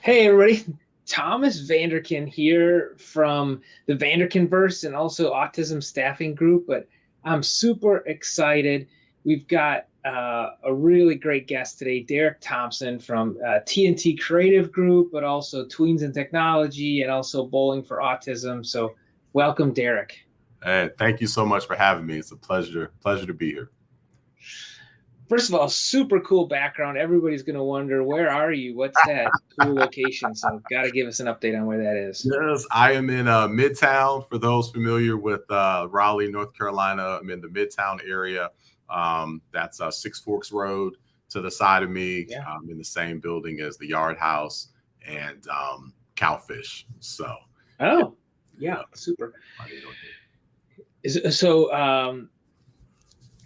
Hey everybody, Thomas Vanderkin here from the Vanderkinverse and also Autism Staffing Group. But I'm super excited. We've got a really great guest today, Derrick Thompson from TNT Creative Group, but also Tweens and Technology and also Bowling for Autism. So welcome, Derrick. Hey, thank you so much for having me. It's a pleasure to be here. First of all, super cool background. Everybody's going to wonder, where are you? What's that cool location? So got to give us an update on where that is. Yes, I am in Midtown. For those familiar with Raleigh, North Carolina, I'm in the Midtown area. That's Six Forks Road to the side of me. Yeah. I'm in the same building as the Yard House and Cowfish. So, Oh, yeah, super. So,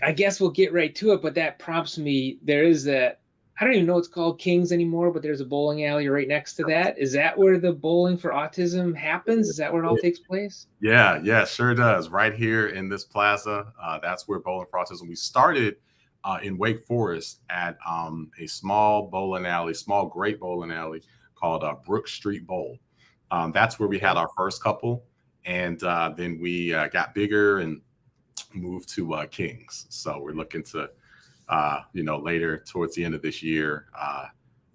I guess we'll get right to it, but that prompts me. There is that, I don't even know it's called Kings anymore, but there's a bowling alley right next to that. Is that where the Bowling for Autism happens? Is that where it all takes place? Yeah, sure does. Right here in this plaza. That's where Bowling for Autism. We started in Wake Forest at a small bowling alley, great bowling alley called Brook Street Bowl. That's where we had our first couple. And then we got bigger and moved to Kings. So we're looking to, later towards the end of this year,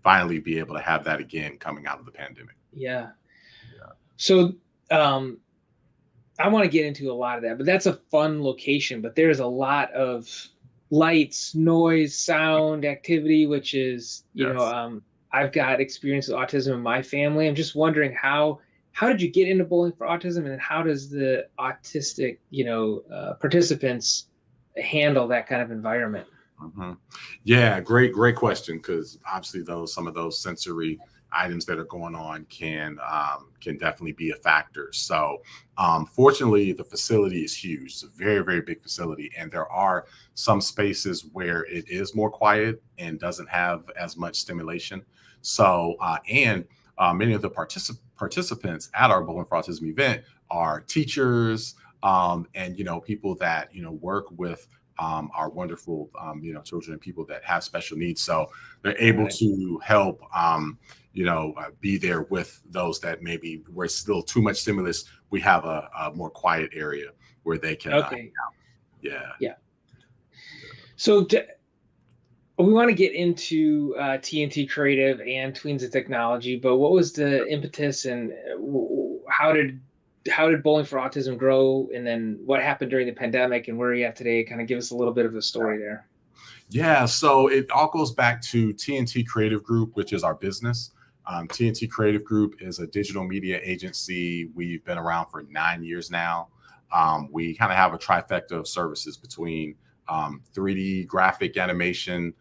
finally be able to have that again coming out of the pandemic. Yeah. So I want to get into a lot of that, but that's a fun location. But there's a lot of lights, noise, sound, activity, which is, I've got experience with autism in my family. I'm just wondering how did you get into Bowling for Autism, and how does the autistic, participants handle that kind of environment? Mm-hmm. Yeah, great question. Because obviously, some of those sensory items that are going on can definitely be a factor. So, fortunately, the facility is huge. It's a very big facility, and there are some spaces where it is more quiet and doesn't have as much stimulation. So, many of the participants at our Bowling for Autism event are teachers, and people that work with our wonderful children and people that have special needs. So they're able to help be there with those that maybe where it's still too much stimulus. We have a more quiet area where they can. Okay. Yeah. So we want to get into TNT Creative and Tweens and Technology, but what was the impetus, and how did Bowling for Autism grow, and then what happened during the pandemic, and where are you at today? Kind of give us a little bit of a story there. Yeah, so it all goes back to TNT Creative Group, which is our business. TNT Creative Group is a digital media agency. We've been around for 9 years now. We kind of have a trifecta of services between 3D graphic animation,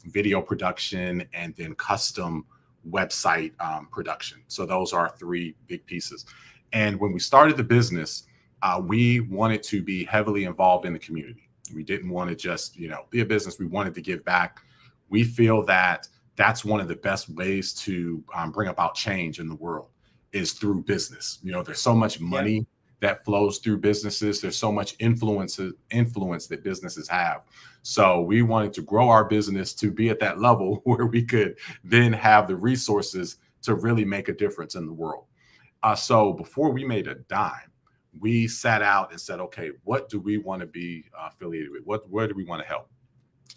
video production, and then custom website production. So those are 3 big pieces. And when we started the business, we wanted to be heavily involved in the community. We didn't want to just, be a business. We wanted to give back. We feel that that's one of the best ways to bring about change in the world is through business. There's so much money that flows through businesses. There's so much influence that businesses have. So we wanted to grow our business to be at that level where we could then have the resources to really make a difference in the world. So before we made a dime, we sat out and said, okay, what do we want to be affiliated with? Where do we want to help?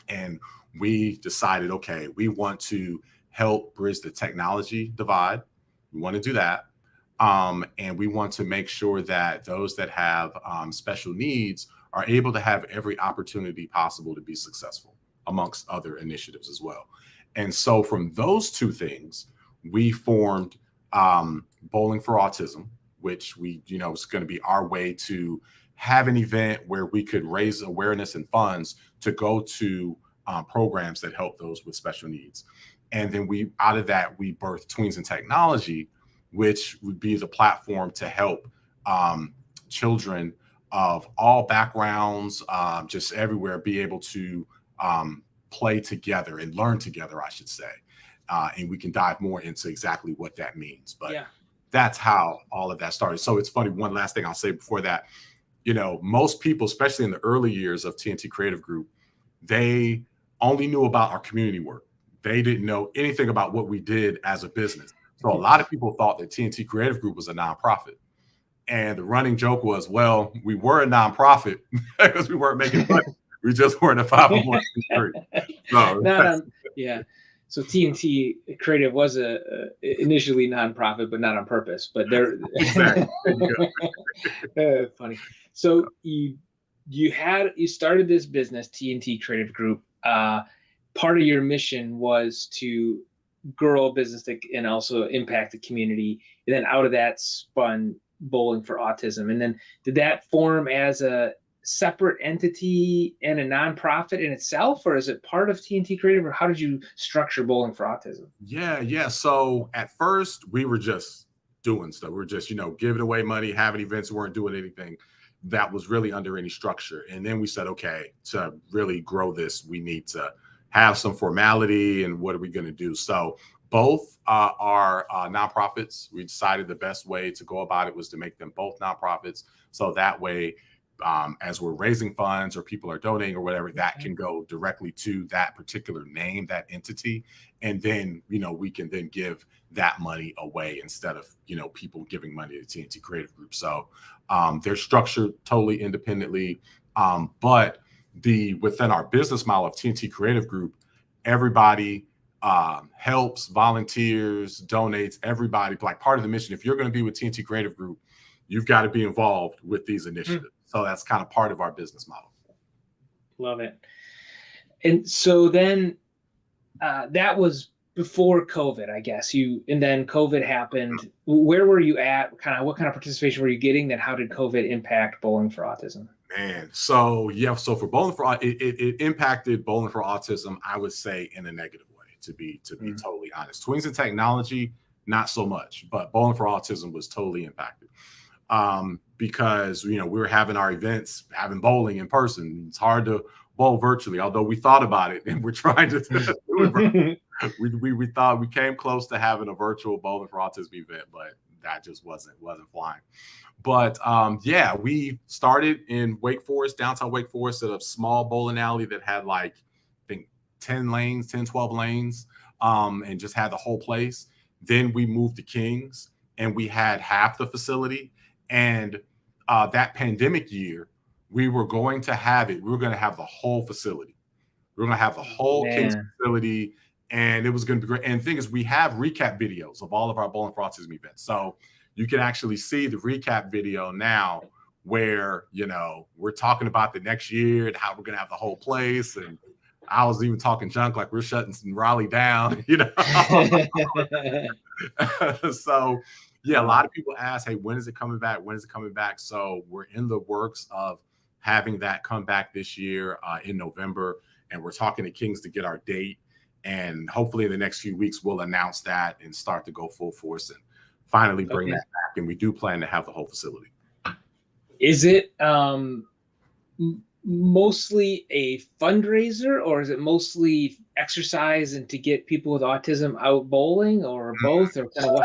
And we decided, okay, we want to help bridge the technology divide. We want to do that. And we want to make sure that those that have special needs are able to have every opportunity possible to be successful, amongst other initiatives as well. And so from those 2 things, we formed Bowling for Autism, which is going to be our way to have an event where we could raise awareness and funds to go to programs that help those with special needs. And then out of that, we birthed Tweens and Technology, which would be the platform to help children of all backgrounds, just everywhere, be able to play together and learn together, I should say. And we can dive more into exactly what that means. But that's how all of that started. So it's funny. One last thing I'll say before that, most people, especially in the early years of TNT Creative Group, they only knew about our community work. they didn't know anything about what we did as a business. So a lot of people thought that TNT Creative Group was a nonprofit. And the running joke was, well, we were a nonprofit because we weren't making money. We just weren't a 501c3. So, Not on, yeah. So TNT Creative was initially nonprofit, but not on purpose. But they're exactly. funny. So you started this business, TNT Creative Group. Part of your mission was to grow a business that and also impact the community. And then out of that spun Bowling for Autism. And then did that form as a separate entity and a nonprofit in itself, or is it part of TNT Creative, or how did you structure Bowling for Autism? Yeah. So at first we were just doing stuff. We were just, giving away money, having events, we weren't doing anything that was really under any structure. And then we said, okay, to really grow this, we need to have some formality, and what are we going to do? So both are nonprofits. We decided the best way to go about it was to make them both nonprofits. So that way, as we're raising funds or people are donating or whatever, that can go directly to that particular name, that entity. And then, we can then give that money away instead of, people giving money to TNT Creative Group. So they're structured totally independently. But within our business model of TNT Creative Group, everybody helps, volunteers, donates, everybody, like part of the mission. If you're going to be with TNT Creative Group, you've got to be involved with these initiatives. So that's kind of part of our business model. Love it. And so then that was before COVID, I guess. And then COVID happened. Where were you at? What kind of participation were you getting? Then how did COVID impact Bowling for Autism? Man, so for Bowling for it impacted Bowling for Autism, I would say, in a negative way, to be totally honest. Twins and Technology, not so much, but Bowling for Autism was totally impacted. Because we were having our events, having bowling in person. It's hard to bowl virtually, although we thought about it and we're trying to do it. We thought we came close to having a virtual Bowling for Autism event, but that just wasn't flying. But we started in Wake Forest, downtown Wake Forest, at a small bowling alley that had I think 10, 12 lanes, and just had the whole place. Then we moved to Kings, and we had half the facility. And that pandemic year, we were going to have the whole facility. We were going to have the whole Kings facility, and it was going to be great. And the thing is, we have recap videos of all of our Bowling for Autism events. So you can actually see the recap video now where, we're talking about the next year and how we're going to have the whole place. And I was even talking junk like we're shutting Raleigh down, So yeah, a lot of people ask, hey, when is it coming back? When is it coming back? So we're in the works of having that come back this year in November. And we're talking to Kings to get our date. And hopefully in the next few weeks, we'll announce that and start to go full force and finally bring that back. And we do plan to have the whole facility. Is it mostly a fundraiser, or is it mostly exercise and to get people with autism out bowling, or both, or kind of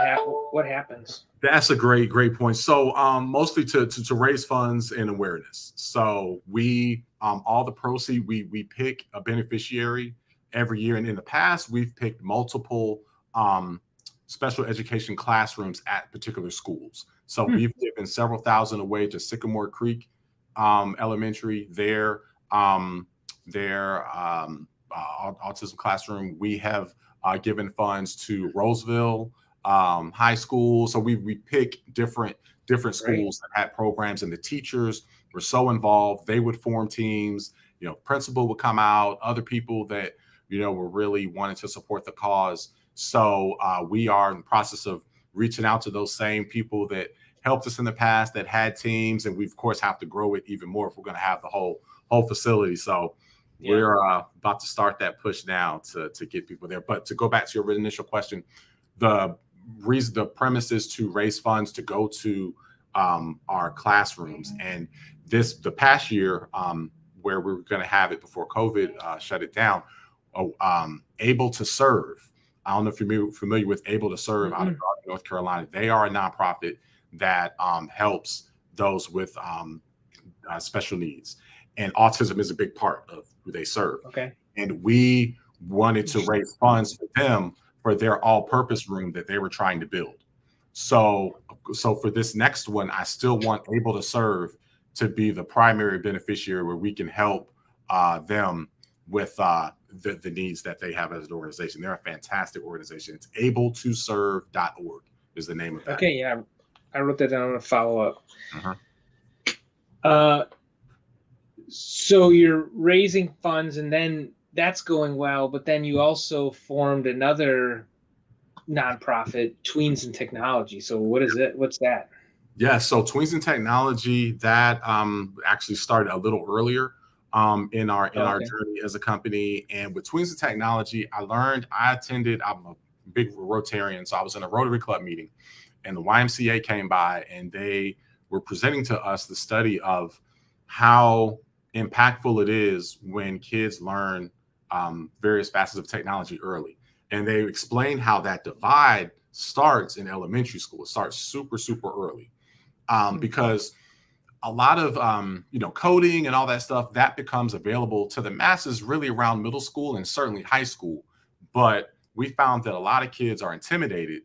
what happens? That's a great point. So mostly to raise funds and awareness. So we all the proceeds, we pick a beneficiary every year, and in the past we've picked multiple special education classrooms at particular schools. So we've given several thousand away to Sycamore Creek Elementary, their autism classroom. We have given funds to Roseville High School. So we pick different schools that had programs, and the teachers were so involved. They would form teams. Principal would come out, other people that were really wanting to support the cause. So we are in the process of reaching out to those same people that helped us in the past, that had teams, and we of course have to grow it even more if we're going to have the whole facility. So we're about to start that push now to get people there. But to go back to your initial question, the premise is to raise funds to go to our classrooms. And the past year, where we were going to have it before COVID shut it down, Able to Serve. I don't know if you're familiar with Able to Serve out of North Carolina. They are a nonprofit that helps those with special needs, and autism is a big part of who they serve. Okay. And we wanted to raise funds for them for their all-purpose room that they were trying to build. So for this next one, I still want Able to Serve to be the primary beneficiary where we can help them with the needs that they have as an organization. They're a fantastic organization. It's abletoserve.org is the name of that. Okay, yeah, I wrote that down. I'm going to follow up. Uh-huh. So you're raising funds, and then that's going well, but then you also formed another nonprofit, Tweens and Technology. So what is it? What's that? Yeah, so Tweens and Technology, that actually started a little earlier in our journey as a company. And with Tweens and Technology, I'm a big Rotarian, so I was in a Rotary Club meeting, and the YMCA came by, and they were presenting to us the study of how impactful it is when kids learn various facets of technology early. And they explained how that divide starts in elementary school. It starts super, super early because a lot of, coding and all that stuff, that becomes available to the masses really around middle school and certainly high school. But we found that a lot of kids are intimidated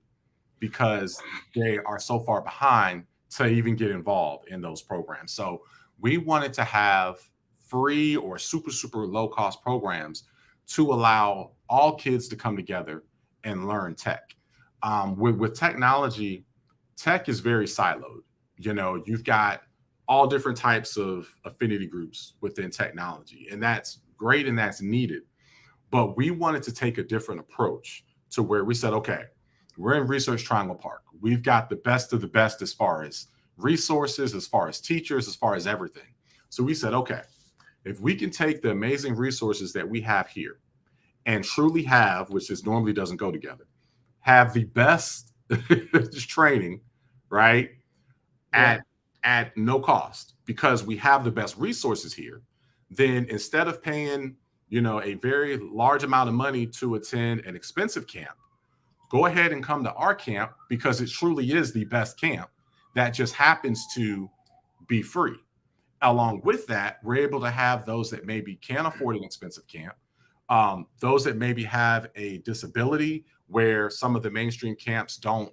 because they are so far behind to even get involved in those programs. So we wanted to have free or super, super low cost programs to allow all kids to come together and learn tech. With technology, tech is very siloed. You've got all different types of affinity groups within technology, and that's great and that's needed. But we wanted to take a different approach to where we said, okay, we're in Research Triangle Park. We've got the best of the best as far as resources, as far as teachers, as far as everything. So we said, okay, if we can take the amazing resources that we have here and truly have, which is normally doesn't go together, have the best training, right? Yeah. At no cost, because we have the best resources here, then instead of paying, a very large amount of money to attend an expensive camp, go ahead and come to our camp because it truly is the best camp that just happens to be free. Along with that, we're able to have those that maybe can't afford an expensive camp, those that maybe have a disability where some of the mainstream camps don't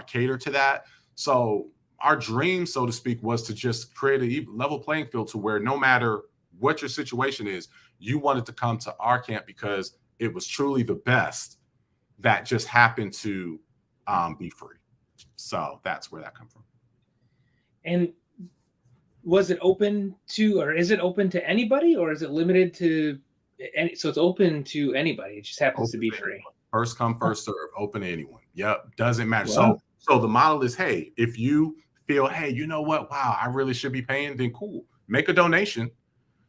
cater to that. So our dream, so to speak, was to just create a level playing field to where no matter what your situation is, you wanted to come to our camp because it was truly the best that just happened to be free. So that's where that comes from. And was it open to, or is it open to anybody, or is it limited to any? So it's open to anybody. It just happens to be free. First come, first serve. Open to anyone. Yep, doesn't matter. Wow. So the model is, hey, if you feel, hey, you know what? Wow, I really should be paying. Then cool, make a donation,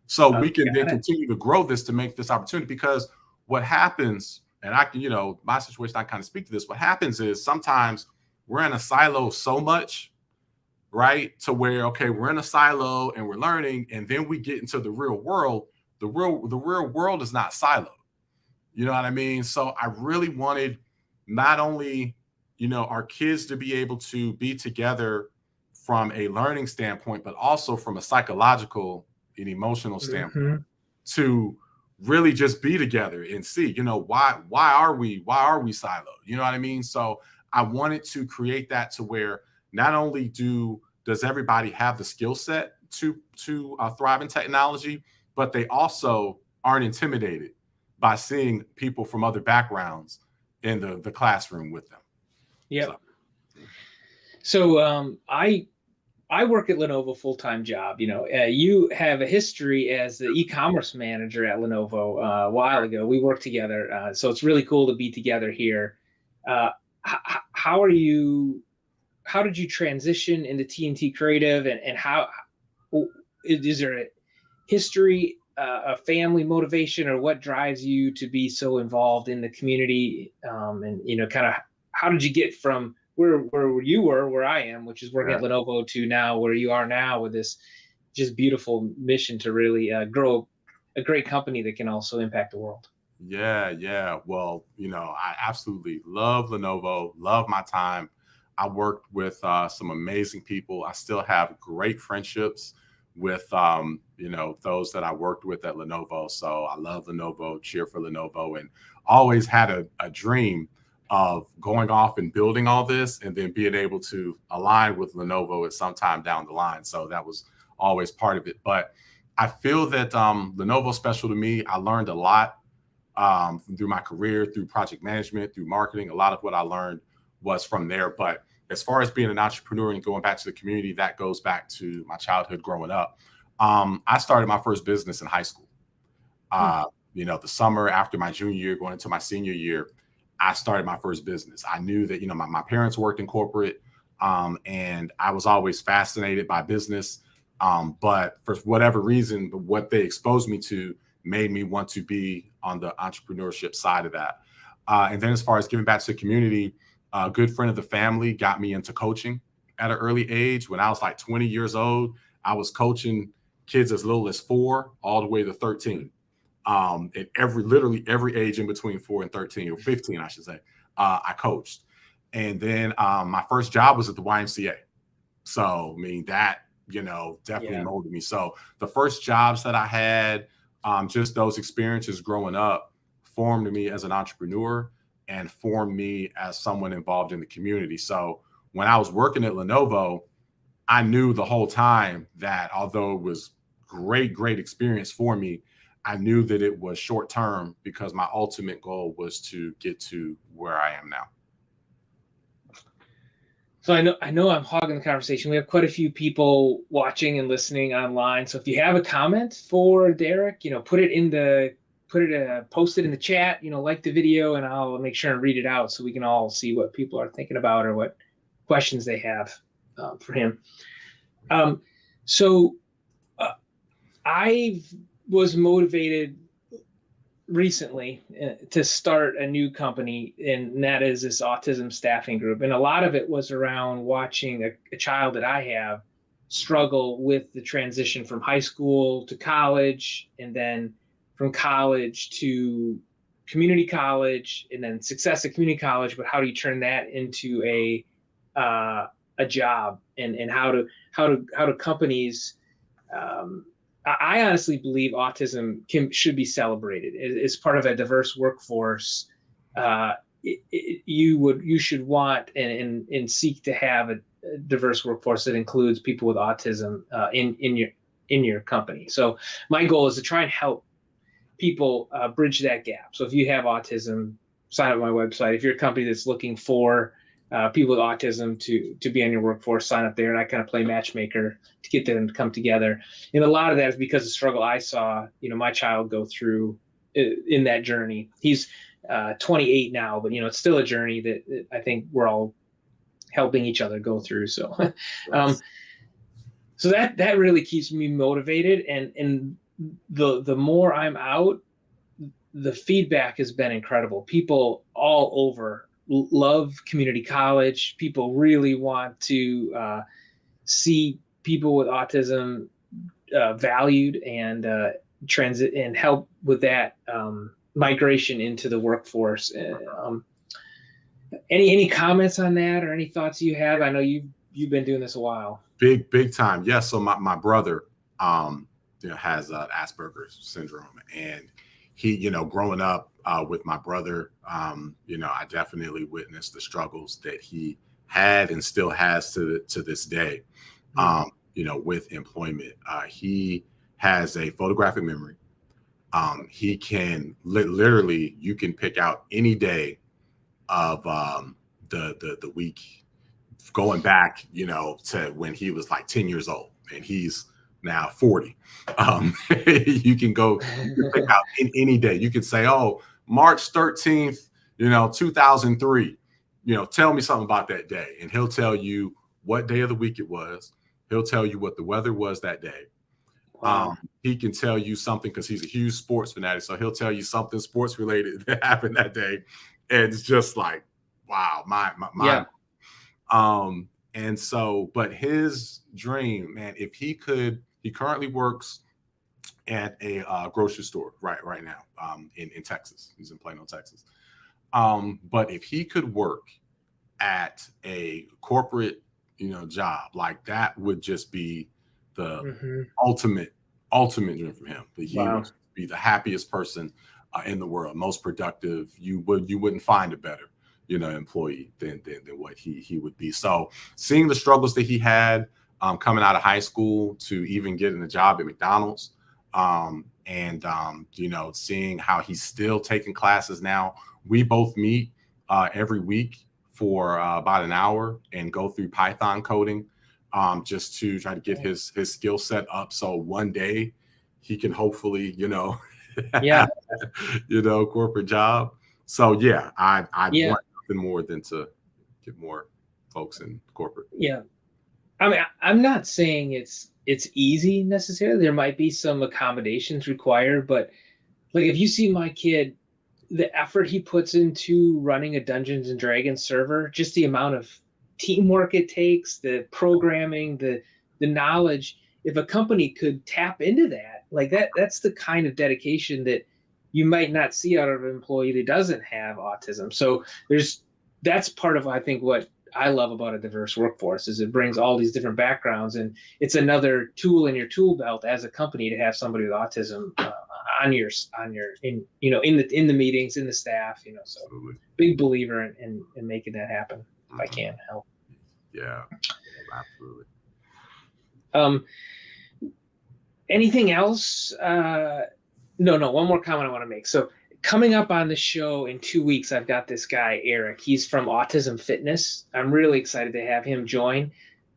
so we can then continue to grow this to make this opportunity. Because what happens, and I can, my situation, I kind of speak to this. What happens is sometimes we're in a silo so much, right? To where, okay, we're in a silo and we're learning, and then we get into the real world. The real world is not siloed. You know what I mean? So I really wanted not only, our kids to be able to be together from a learning standpoint, but also from a psychological and emotional standpoint to really just be together and see, why are we siloed? You know what I mean? So I wanted to create that to where not only does everybody have the skill set to thrive in technology, but they also aren't intimidated by seeing people from other backgrounds in the classroom with them. Yeah. So I work at Lenovo full-time job. You have a history as the e-commerce manager at Lenovo a while ago. We worked together, so it's really cool to be together here. How did you transition into TNT Creative, and how is there a history, a family motivation, or what drives you to be so involved in the community? And kind of how did you get from where you were, where I am, which is working at Lenovo, to now where you are now with this just beautiful mission to really grow a great company that can also impact the world? Yeah. Well, I absolutely love Lenovo, love my time. I worked with some amazing people. I still have great friendships with, those that I worked with at Lenovo. So I love Lenovo, cheer for Lenovo, and always had a dream of going off and building all this and then being able to align with Lenovo at some time down the line. So that was always part of it. But I feel that Lenovo's special to me. I learned a lot through my career, through project management, through marketing. A lot of what I learned was from there. But as far as being an entrepreneur and going back to the community, that goes back to my childhood growing up. I started my first business in high school. The summer after my junior year, going into my senior year, I started my first business. I knew that, my parents worked in corporate, and I was always fascinated by business. But for whatever reason, what they exposed me to made me want to be on the entrepreneurship side of that. And then as far as giving back to the community, a good friend of the family got me into coaching at an early age. When I was like 20 years old, I was coaching kids as little as 4 all the way to 13. At literally every age in between 4 and 13, or 15, I should say, I coached. And then my first job was at the YMCA. So, I mean, that, definitely molded me. So the first jobs that I had, just those experiences growing up formed me as an entrepreneur and formed me as someone involved in the community. So when I was working at Lenovo, I knew the whole time that although it was great experience for me, I knew that it was short term because my ultimate goal was to get to where I am now. So I know I'm hogging the conversation. We have quite a few people watching and listening online. So if you have a comment for Derrick, post it in the chat, like the video, and I'll make sure and read it out so we can all see what people are thinking about or what questions they have for him. I was motivated recently to start a new company, and that is this autism staffing group. And a lot of it was around watching a child that I have struggle with the transition from high school to college, and then from college to community college, and then success at community college. But how do you turn that into a job, and how do companies I honestly believe autism should be celebrated as part of a diverse workforce. You should want and seek to have a diverse workforce that includes people with autism in your company. So my goal is to try and help people bridge that gap. So if you have autism, sign up on my website. If you're a company that's looking for people with autism to be on your workforce, sign up there, and I kind of play matchmaker to get them to come together. And a lot of that is because of the struggle I saw, my child go through in that journey. He's 28 now, but it's still a journey that I think we're all helping each other go through. So, so that really keeps me motivated, and the more I'm out, the feedback has been incredible. People all over love community college. People really want to see people with autism valued and transit and help with that migration into the workforce. Any comments on that, or any thoughts you have? I know you've been doing this a while. Big time. Yes. So my brother has Asperger's syndrome, and he, growing up with my brother, I definitely witnessed the struggles that he had and still has to this day, with employment. He has a photographic memory. He can literally, you can pick out any day of the week going back, to when he was like 10 years old, and he's now 40. You can pick out any day. You can say, oh, March 13th, 2003, tell me something about that day. And he'll tell you what day of the week it was. He'll tell you what the weather was that day. Wow. He can tell you something because he's a huge sports fanatic. So he'll tell you something sports related that happened that day. And it's just like, wow, my. And so, but his dream, man, if he currently works at a grocery store right now in Texas. He's in Plano, Texas. But if he could work at a corporate, job, like that would just be the Mm-hmm. ultimate dream from him. That he Wow. would be the happiest person in the world, most productive. You wouldn't find a better, employee than what he would be. So seeing the struggles that he had coming out of high school to even getting a job at McDonald's, and seeing how he's still taking classes now. We both meet every week for about an hour and go through Python coding, just to try to get his skill set up. So one day he can hopefully, Yeah. corporate job. So yeah, I Yeah. want nothing more than to get more folks in corporate. Yeah. I mean, I'm not saying it's easy necessarily. There might be some accommodations required, but like if you see my kid, the effort he puts into running a Dungeons and Dragons server, just the amount of teamwork it takes, the programming, the knowledge. If a company could tap into that, like that's the kind of dedication that you might not see out of an employee that doesn't have autism. So that's part of, I think, what I love about a diverse workforce is it brings all these different backgrounds, and it's another tool in your tool belt as a company to have somebody with autism in the meetings, in the staff. So Absolutely. big believer in making that happen if I can help. Yeah, absolutely. Anything else? No. One more comment I want to make. So coming up on the show in 2 weeks, I've got this guy, Derrick. He's from Autism Fitness. I'm really excited to have him join.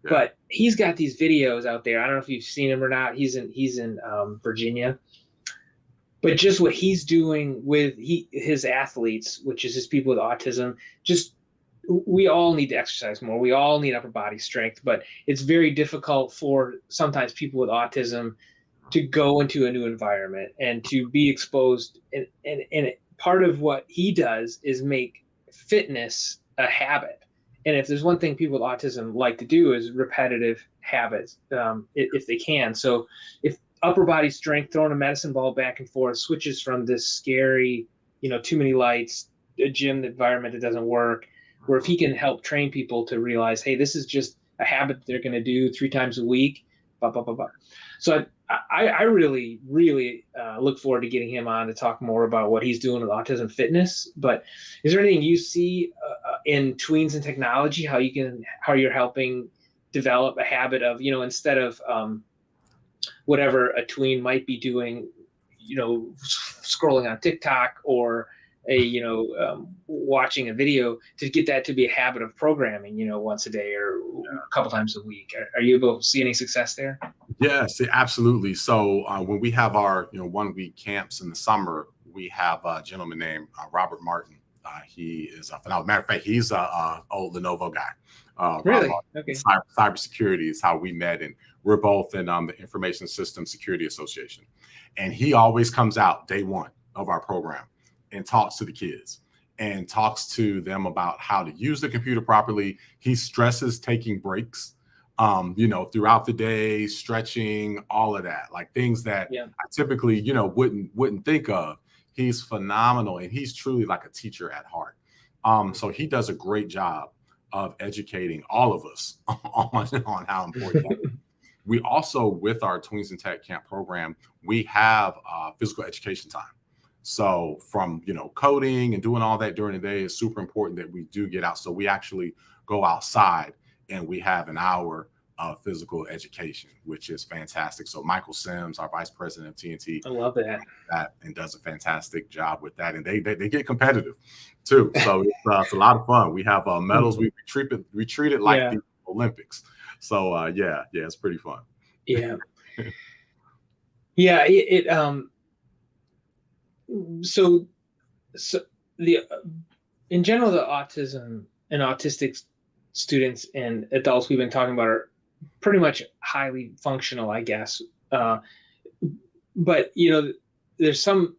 Yeah. But he's got these videos out there. I don't know if you've seen him or not. He's in Virginia. But just what he's doing with his athletes, which is his people with autism, we all need to exercise more. We all need upper body strength, but it's very difficult for sometimes people with autism to go into a new environment and to be exposed. And part of what he does is make fitness a habit. And if there's one thing people with autism like to do is repetitive habits, if they can. So if upper body strength, throwing a medicine ball back and forth, switches from this scary, too many lights, a gym environment that doesn't work, where if he can help train people to realize, hey, this is just a habit they're going to do 3 times a week, blah, blah, blah, blah. So I really, really look forward to getting him on to talk more about what he's doing with Autism Fitness. But is there anything you see in tweens and technology, how you're helping develop a habit of, instead of whatever a tween might be doing, scrolling on TikTok or watching a video, to get that to be a habit of programming, once a day or a couple times a week? Are you able to see any success there? Yes, absolutely. So when we have our 1 week camps in the summer, we have a gentleman named Robert Martin. He is a phenomenal. Matter of fact, he's a old Lenovo guy. Really? Okay. Cybersecurity is how we met, and we're both in the Information Systems Security Association. And he always comes out day one of our program and talks to the kids and talks to them about how to use the computer properly. He stresses taking breaks, throughout the day, stretching, all of that, like things that I typically, wouldn't think of. He's phenomenal, and he's truly like a teacher at heart. So he does a great job of educating all of us on how important that is. We also, with our Tweens and Tech Camp program, we have physical education time. So from, coding and doing all that during the day is super important that we do get out. So we actually go outside and we have an hour of physical education, which is fantastic. So Michael Sims, our vice president of TNT, I love that and does a fantastic job with that. And they get competitive too. So it's a lot of fun. We have medals. We treat it like the Olympics. So it's pretty fun. Yeah. So in general, the autism and autistic students and adults we've been talking about are pretty much highly functional, I guess. But there's some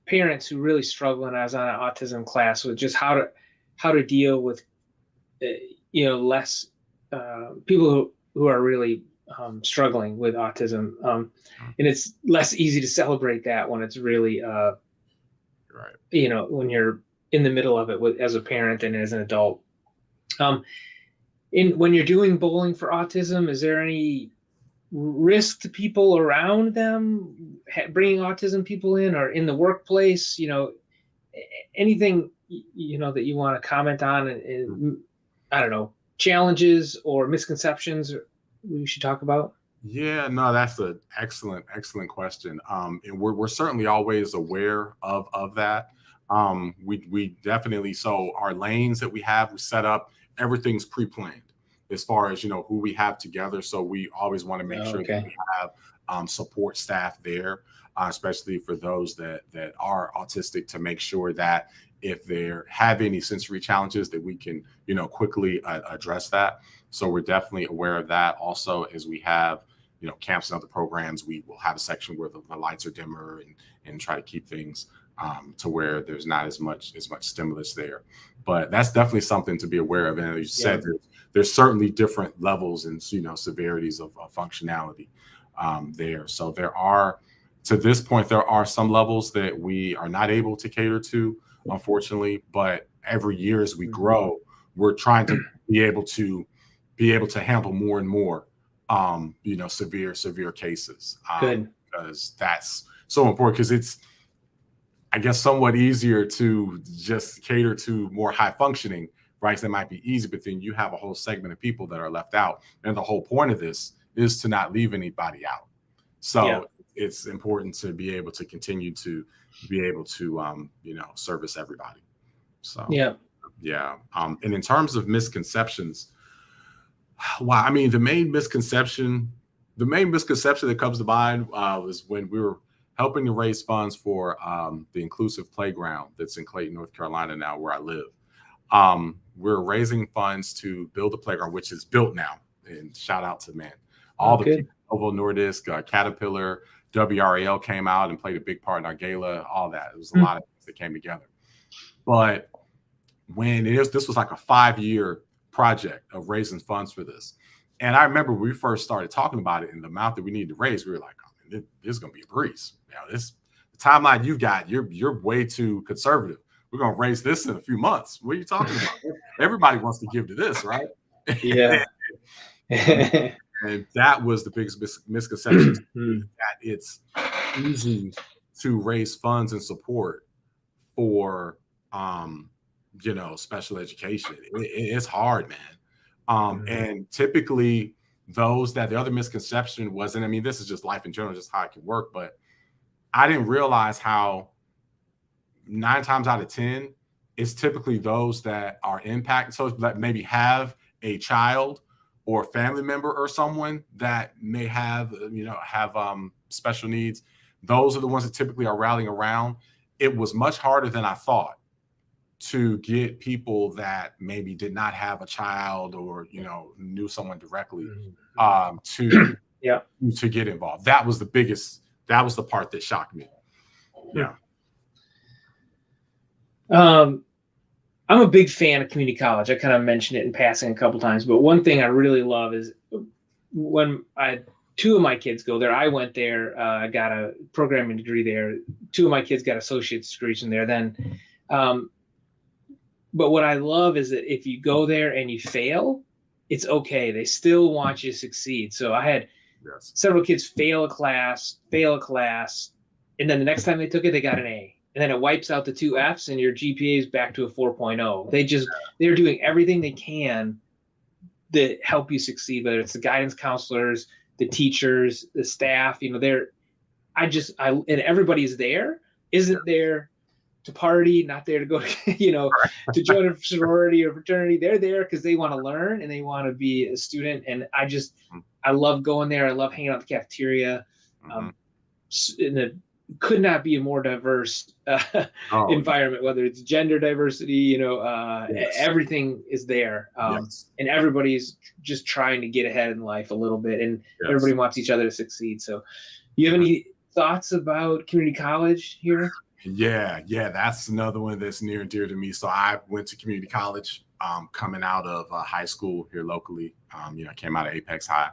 parents who really struggle, and I was on an autism class with just how to deal with less people who are really struggling with autism, and it's less easy to celebrate that when it's really right. When you're in the middle of it as a parent and as an adult. When you're doing bowling for autism, is there any risk to people around them, bringing autism people in, or in the workplace? Anything that you want to comment on, and I don't know, challenges or misconceptions we should talk about? Yeah, no, that's an excellent, excellent question. And we're certainly always aware of that. We definitely, so our lanes that we have, we set up, everything's pre-planned as far as who we have together. So we always want to make sure that Okay. we have support staff there, especially for those that are autistic, to make sure that if they have any sensory challenges, that we can quickly address that. So we're definitely aware of that. Also, as we have camps and other programs, we will have a section where the lights are dimmer, and try to keep things to where there's not as much stimulus there. But that's definitely something to be aware of. And as you said, there's certainly different levels and severities of functionality there. So to this point, there are some levels that we are not able to cater to, unfortunately. But every year as we grow, we're trying to be able to handle more and more severe cases. Good. Because that's so important, because it's, I guess, somewhat easier to just cater to more high functioning, right? That might be easy, but then you have a whole segment of people that are left out. And the whole point of this is to not leave anybody out. So it's important to be able to continue to be able to, service everybody. So, yeah. And in terms of misconceptions, wow, I mean, the main misconception that comes to mind was when we were helping to raise funds for the inclusive playground that's in Clayton, North Carolina now, where I live. We're raising funds to build a playground, which is built now. And shout out to all the people, Novo Nordisk, Caterpillar, WRAL came out and played a big part in our gala, all that. It was a lot of things that came together. But when this was like a 5-year project of raising funds for this. And I remember when we first started talking about it and the amount that we needed to raise, we were like, oh, this is going to be a breeze. The timeline you got, you're way too conservative. We're going to raise this in a few months. What are you talking about? Everybody wants to give to this, right? Yeah. And that was the biggest misconception, that it's easy to raise funds and support for, special education. It's hard, man. And typically the other misconception was, and I mean, this is just life in general, just how it can work, but I didn't realize how 9 times out of 10, it's typically those that are impacted. So that maybe have a child or family member or someone that may have special needs. Those are the ones that typically are rallying around. It was much harder than I thought to get people that maybe did not have a child or knew someone directly to get involved. That was the part that shocked me. Yeah. I'm a big fan of community college. I kind of mentioned it in passing a couple times, but one thing I really love is when 2 of my kids go there. I went there. I got a programming degree there. 2 of my kids got associate's degrees in there. Then, but what I love is that if you go there and you fail, it's okay. They still want you to succeed. So I had several kids fail a class, and then the next time they took it, they got an A. And then it wipes out the 2 Fs, and your GPA is back to a 4.0. They're doing everything they can to help you succeed, whether it's the guidance counselors, the teachers, the staff. And everybody's there, isn't there to party, not there to go to join a sorority or fraternity. They're there because they want to learn and they want to be a student. And I love going there. I love hanging out in the cafeteria. Could not be a more diverse environment, whether it's gender diversity, everything is there. And everybody's just trying to get ahead in life a little bit, and everybody wants each other to succeed. So you have any thoughts about community college here? Yeah, that's another one that's near and dear to me. So I went to community college coming out of high school here locally. I came out of Apex High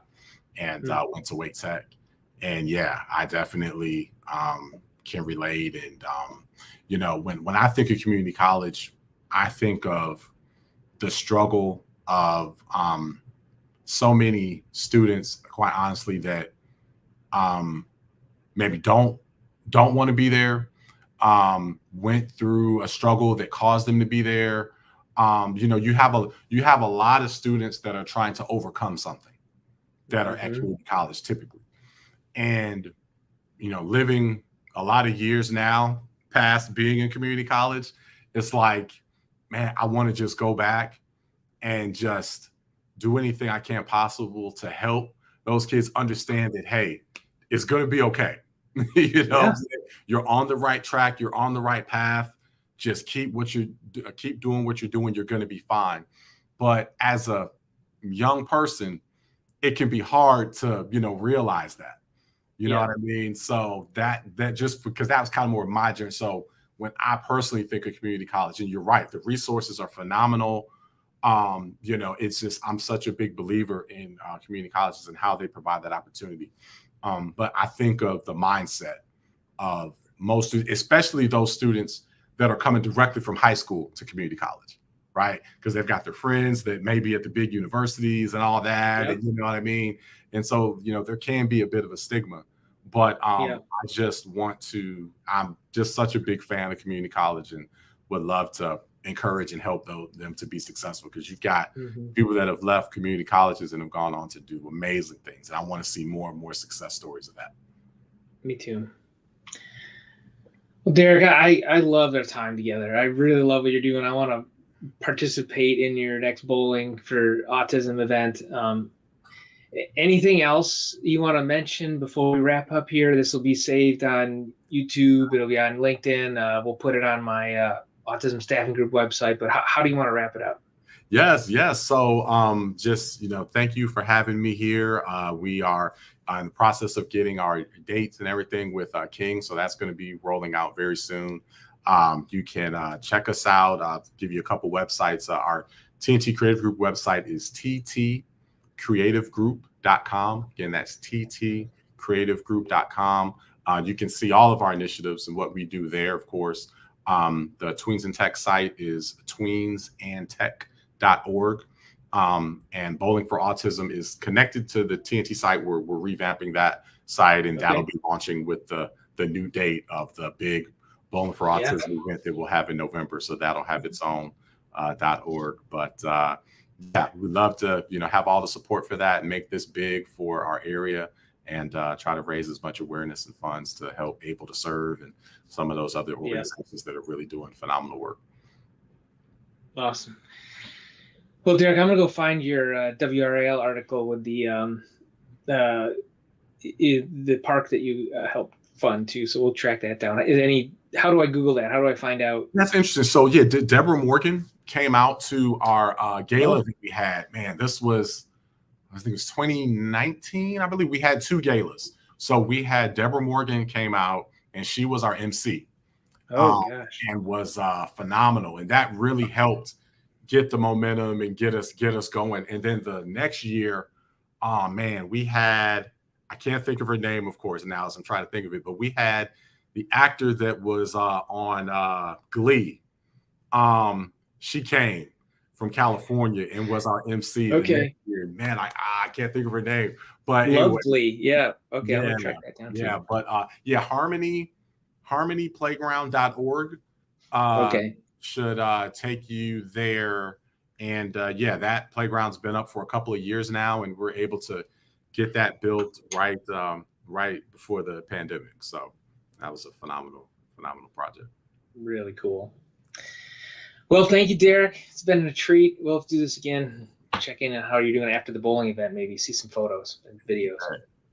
and went to Wake Tech. And I definitely can relate. And, when I think of community college, I think of the struggle of so many students, quite honestly, that maybe don't want to be there, went through a struggle that caused them to be there. You have a lot of students that are trying to overcome something that are at community college typically. And, living a lot of years now past being in community college, it's like, man, I want to just go back and just do anything I can possible to help those kids understand that, hey, it's going to be okay. Yeah. You're on the right track. You're on the right path. Just keep doing what you're doing. You're going to be fine. But as a young person, it can be hard to, realize that. You know what I mean? So that just because that was kind of more my journey. So when I personally think of community college, and you're right, the resources are phenomenal. It's just, I'm such a big believer in community colleges and how they provide that opportunity. But I think of the mindset of most, especially those students that are coming directly from high school to community college, right? Because they've got their friends that may be at the big universities and all that, and you know what I mean? And so, there can be a bit of a stigma, but I'm just such a big fan of community college and would love to encourage and help them to be successful, because you've got people that have left community colleges and have gone on to do amazing things. And I want to see more and more success stories of that. Me too. Well, Derrick, I love our time together. I really love what you're doing. I want to participate in your next bowling for autism event. Anything else you want to mention before we wrap up here? This will be saved on YouTube. It'll be on LinkedIn. We'll put it on my autism staffing group website. But how do you want to wrap it up? Yes. So just, thank you for having me here. We are in the process of getting our dates and everything with King. So that's going to be rolling out very soon. You can check us out. I'll give you a couple websites. Our TNT Creative Group website is ttcreativegroup.com. Again, that's ttcreativegroup.com. You can see all of our initiatives and what we do there, of course. The Tweens and Tech site is tweensandtech.org. And Bowling for Autism is connected to the TNT site. We're revamping that site, and that'll be launching with the new date of the big Bowling for Autism event that we'll have in November. So that'll have its own .org. But we'd love to, have all the support for that and make this big for our area, and try to raise as much awareness and funds to help Able to Serve and some of those other organizations that are really doing phenomenal work. Awesome. Well, Derrick, I'm going to go find your WRAL article with the park that you helped fund too. So we'll track that down. How do I Google that? How do I find out? That's interesting. So Deborah Morgan came out to our gala that we had. Man, this was, I think it was 2019. I believe we had 2 galas. So we had Deborah Morgan came out, and she was our MC. Gosh. And was phenomenal. And that really helped get the momentum and get us going. And then the next year, we had, I can't think of her name, of course, now as I'm trying to think of it, but we had the actor that was on Glee. She came from California and was our MC. Okay. Man, I can't think of her name, but Lovely. Anyway, yeah. Okay. I'm gonna track that down too. Yeah, but harmonyplayground.org should take you there. And that playground's been up for a couple of years now, and we're able to get that built right before the pandemic. So that was a phenomenal project. Really cool. Well, thank you, Derrick. It's been a treat. We'll have to do this again. Check in on how you're doing after the bowling event. Maybe see some photos and videos.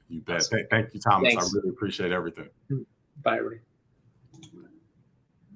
You bet. Awesome. Thank you, Thomas. Thanks. I really appreciate everything. Bye, everybody.